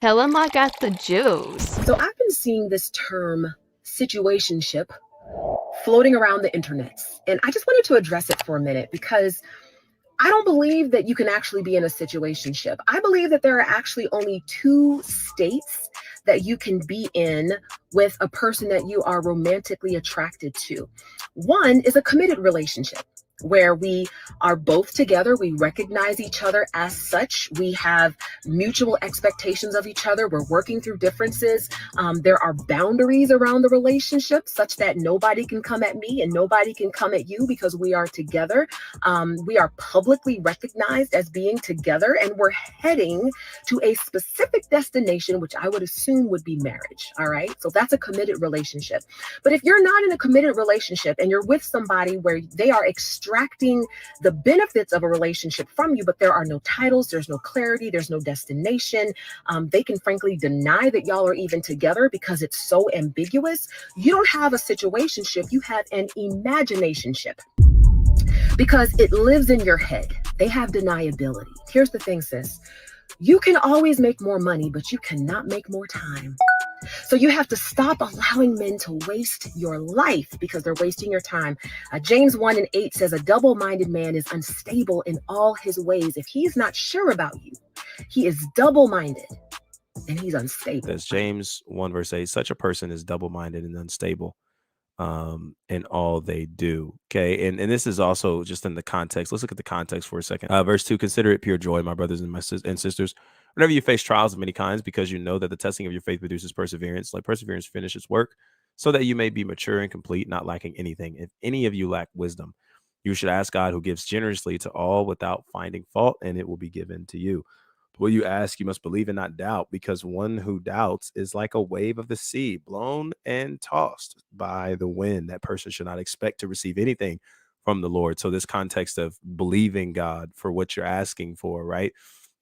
Tell him I got the juice. So I've been seeing this term situationship floating around the internet. And I just wanted to address it for a minute because I don't believe that you can actually be in a situationship. I believe that there are actually only two states that you can be in with a person that you are romantically attracted to. One is a committed relationship where we are both together, we recognize each other as such, we have mutual expectations of each other, we're working through differences. There are boundaries around the relationship such that nobody can come at me and nobody can come at you because we are together. We are publicly recognized as being together, and we're heading to a specific destination, which I would assume would be marriage. All right. So that's a committed relationship. But if you're not in a committed relationship and you're with somebody where they are extracting the benefits of a relationship from you, but there are no titles, there's no clarity, there's no destination, they can frankly deny that y'all are even together because it's so ambiguous. You don't have a situationship, you have an imaginationship because it lives in your head. They have deniability. Here's the thing, sis. You can always make more money, but you cannot make more time. So you have to stop allowing men to waste your life because they're wasting your time. James 1:8 says, a double-minded man is unstable in all his ways. If he's not sure about you, he is double-minded and he's unstable. That's James 1 verse 8. Such a person is double-minded and unstable in all they do. Okay. And this is also just in the context. Let's look at the context for a second. Verse 2, consider it pure joy, my brothers and and sisters, whenever you face trials of many kinds, because you know that the testing of your faith produces perseverance. Let perseverance finish its work so that you may be mature and complete, not lacking anything. If any of you lack wisdom, you should ask God, who gives generously to all without finding fault, and it will be given to you. Will you ask? You must believe and not doubt, because one who doubts is like a wave of the sea, blown and tossed by the wind. That person should not expect to receive anything from the Lord. So this context of believing God for what you're asking for, right?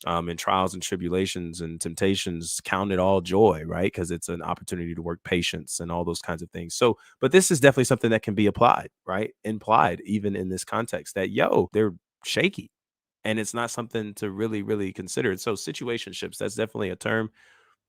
In trials and tribulations and temptations, count it all joy, right? Because it's an opportunity to work patience and all those kinds of things. So, but this is definitely something that can be applied, right? Implied even in this context that, they're shaky, and it's not something to really consider. So situationships, that's definitely a term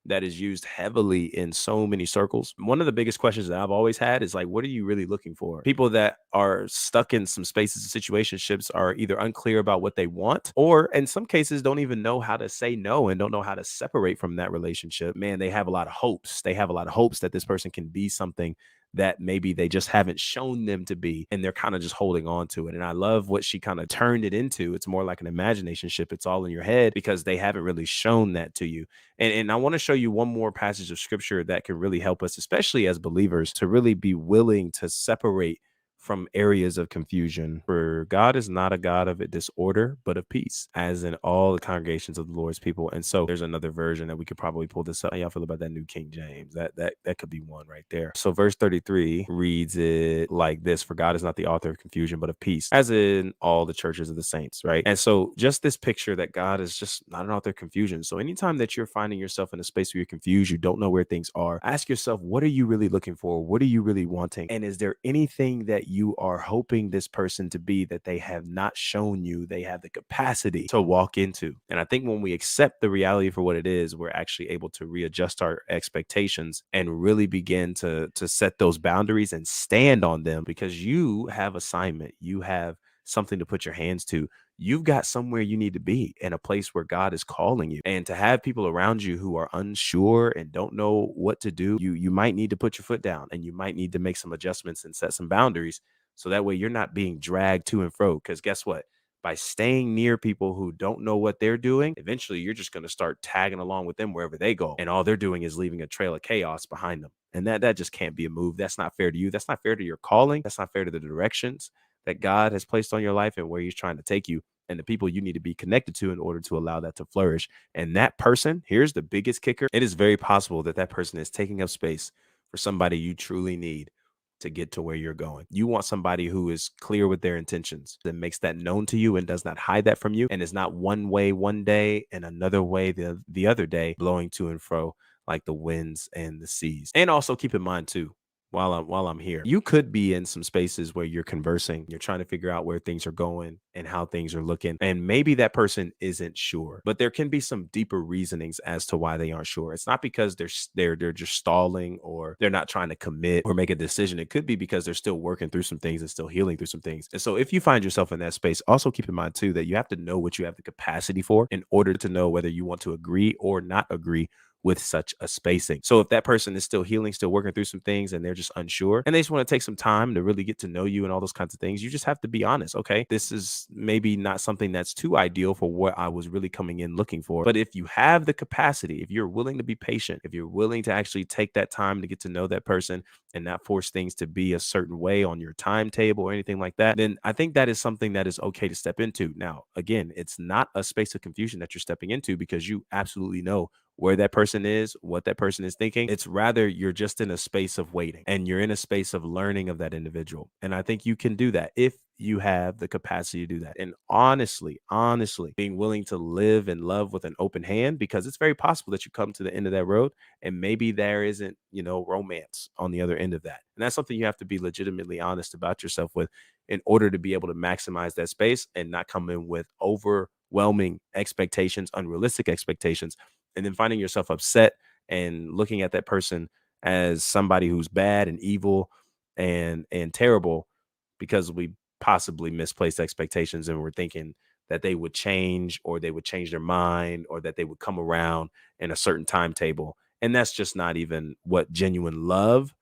that is used heavily in so many circles. One of the biggest questions that I've always had is like, what are you really looking for? People that are stuck in some spaces of situationships are either unclear about what they want, or in some cases don't even know how to say no and don't know how to separate from that relationship. Man, they have a lot of hopes. They have a lot of hopes that this person can be something that maybe they just haven't shown them to be, and they're kind of just holding on to it. And I love what she kind of turned it into. It's more like an imagination ship. It's all in your head because they haven't really shown that to you. And I want to show you one more passage of scripture that can really help us, especially as believers, to really be willing to separate from areas of confusion. For God is not a God of disorder, but of peace, as in all the congregations of the Lord's people. And so there's another version that we could probably pull this up. How y'all feel about that New King James? That could be one right there. So verse 33 reads it like this: for God is not the author of confusion, but of peace, as in all the churches of the saints, right? And so just this picture that God is just not an author of confusion. So anytime that you're finding yourself in a space where you're confused, you don't know where things are, ask yourself, what are you really looking for? What are you really wanting? And is there anything that you are hoping this person to be that they have not shown you they have the capacity to walk into? And I think when we accept the reality for what it is, we're actually able to readjust our expectations and really begin to set those boundaries and stand on them, because you have assignment, you have something to put your hands to. You've got somewhere you need to be, in a place where God is calling you. And to have people around you who are unsure and don't know what to do, you might need to put your foot down, and you might need to make some adjustments and set some boundaries, so that way you're not being dragged to and fro. Because guess what? By staying near people who don't know what they're doing, eventually you're just going to start tagging along with them wherever they go. And all they're doing is leaving a trail of chaos behind them. And that just can't be a move. That's not fair to you. That's not fair to your calling. That's not fair to the directions that God has placed on your life and where he's trying to take you, and the people you need to be connected to in order to allow that to flourish. And that person, here's the biggest kicker: it is very possible that that person is taking up space for somebody you truly need to get to where you're going. You want somebody who is clear with their intentions, that makes that known to you and does not hide that from you, and is not one way one day and another way the other day, blowing to and fro like the winds and the seas. And also keep in mind too, while I'm here, you could be in some spaces where you're conversing, you're trying to figure out where things are going, and how things are looking. And maybe that person isn't sure, but there can be some deeper reasonings as to why they aren't sure. It's not because they're just stalling or they're not trying to commit or make a decision. It could be because they're still working through some things and still healing through some things. And so if you find yourself in that space, also keep in mind too that you have to know what you have the capacity for in order to know whether you want to agree or not agree with such a spacing. So if that person is still healing, still working through some things, and they're just unsure, and they just want to take some time to really get to know you and all those kinds of things, you just have to be honest. Okay, this is maybe not something that's too ideal for what I was really coming in looking for. But if you have the capacity, if you're willing to be patient, if you're willing to actually take that time to get to know that person and not force things to be a certain way on your timetable or anything like that, then I think that is something that is okay to step into. Now, again, it's not a space of confusion that you're stepping into because you absolutely know where that person is, what that person is thinking. It's rather you're just in a space of waiting and you're in a space of learning of that individual. And I think you can do that if you have the capacity to do that. And honestly, being willing to live and love with an open hand, because it's very possible that you come to the end of that road and maybe there isn't, romance on the other end of that. And that's something you have to be legitimately honest about yourself with in order to be able to maximize that space and not come in with overwhelming expectations, unrealistic expectations, and then finding yourself upset and looking at that person as somebody who's bad and evil and terrible because we possibly misplaced expectations and we're thinking that they would change or they would change their mind or that they would come around in a certain timetable. And that's just not even what genuine love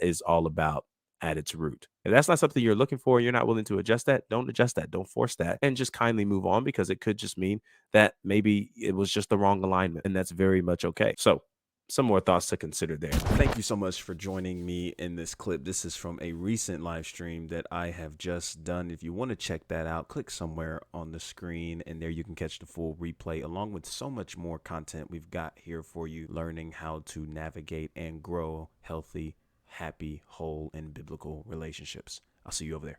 is all about at its root. If that's not something you're looking for, you're not willing to adjust that, don't adjust that, don't force that, and just kindly move on because it could just mean that maybe it was just the wrong alignment, and that's very much okay. So, some more thoughts to consider there. Thank you so much for joining me in this clip. This is from a recent live stream that I have just done. If you want to check that out, click somewhere on the screen, and there you can catch the full replay along with so much more content we've got here for you, learning how to navigate and grow healthy, happy, whole, and biblical relationships. I'll see you over there.